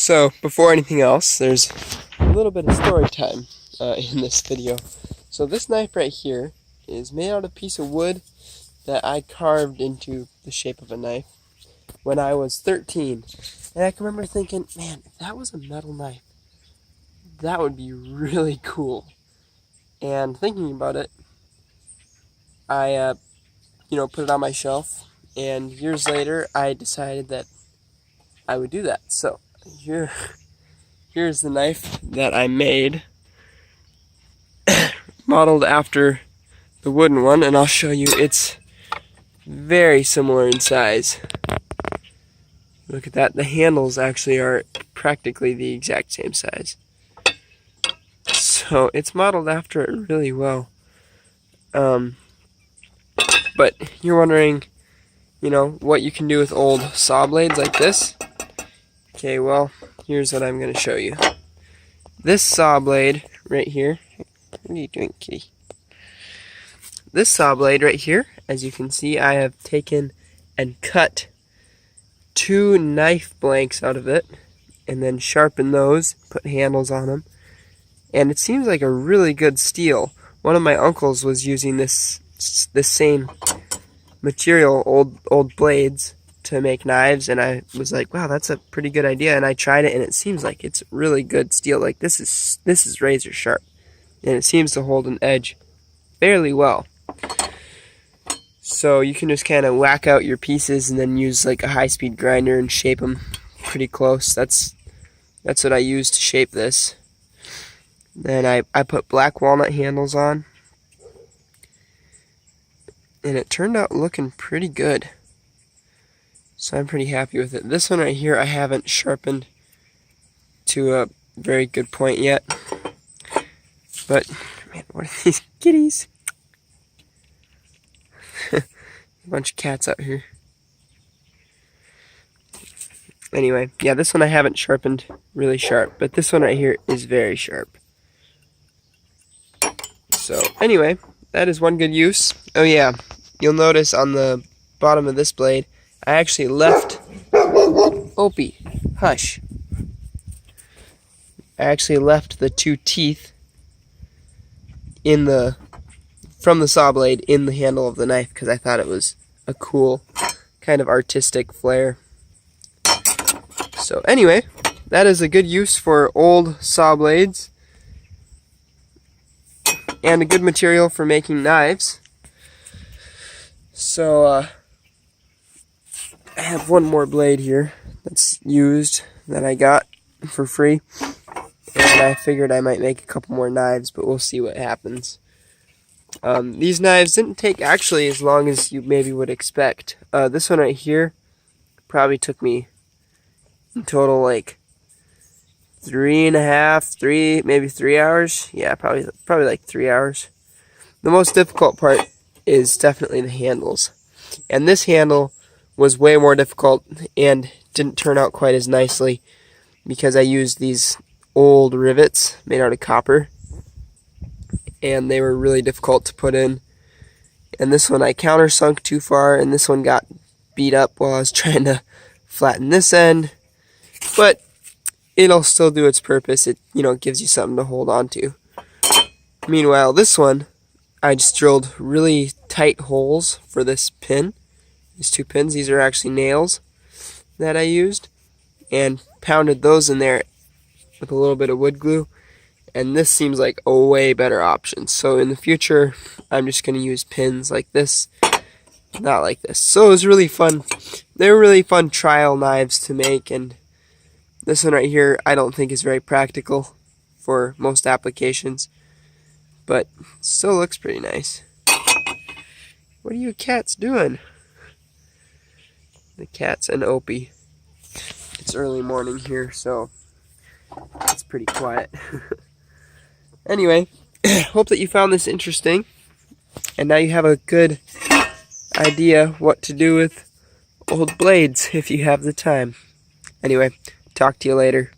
So, before anything else, there's a little bit of story time in this video. So this knife right here is made out of a piece of wood that I carved into the shape of a knife when I was 13. And I can remember thinking, man, if that was a metal knife, that would be really cool. And thinking about it, I put it on my shelf, and years later I decided that I would do that. So here's the knife that I made, modeled after the wooden one, and I'll show you. It's very similar in size. Look at that. The handles actually are practically the exact same size. So it's modeled after it really well. But you're wondering, what you can do with old saw blades like this? Okay, well, here's what I'm going to show you. This saw blade right here. What are you doing, kitty? This saw blade right here, as you can see, I have taken and cut 2 knife blanks out of it, and then sharpened those, put handles on them, and it seems like a really good steel. One of my uncles was using this same material, old blades, to make knives, and I was like, wow, that's a pretty good idea. And I tried it, and it seems like it's really good steel. Like this is razor sharp, and it seems to hold an edge fairly well. So you can just kind of whack out your pieces and then use like a high-speed grinder and shape them pretty close. That's what I used to shape this. Then I put black walnut handles on, and it turned out looking pretty good. So I'm pretty happy with it. This one right here I haven't sharpened to a very good point yet. But, man, what are these kitties? A bunch of cats out here. Anyway, yeah, this one I haven't sharpened really sharp, but this one right here is very sharp. So, anyway, that is one good use. Oh yeah, you'll notice on the bottom of this blade, I actually left... Opie, hush. I actually left the 2 teeth from the saw blade in the handle of the knife because I thought it was a cool kind of artistic flair. So anyway, that is a good use for old saw blades and a good material for making knives. So I have one more blade here that's used that I got for free, and I figured I might make a couple more knives, but we'll see what happens. These knives didn't take actually as long as you maybe would expect. This one right here probably took me in total like 3.5, maybe 3 hours. Yeah, probably like 3 hours. The most difficult part is definitely the handles, and this handle was way more difficult and didn't turn out quite as nicely because I used these old rivets made out of copper, and they were really difficult to put in. And this one I countersunk too far, and this one got beat up while I was trying to flatten this end, but it'll still do its purpose. It gives you something to hold on to. Meanwhile, this one I just drilled really tight holes for this pin. These 2 pins, these are actually nails that I used, and pounded those in there with a little bit of wood glue, and this seems like a way better option. So in the future, I'm just going to use pins like this, not like this. So it was really fun. They were really fun trial knives to make, and this one right here I don't think is very practical for most applications, but still looks pretty nice. What are you cats doing? The cat's and Opie. It's early morning here, so it's pretty quiet. Anyway, hope that you found this interesting, and now you have a good idea what to do with old blades if you have the time. Anyway, talk to you later.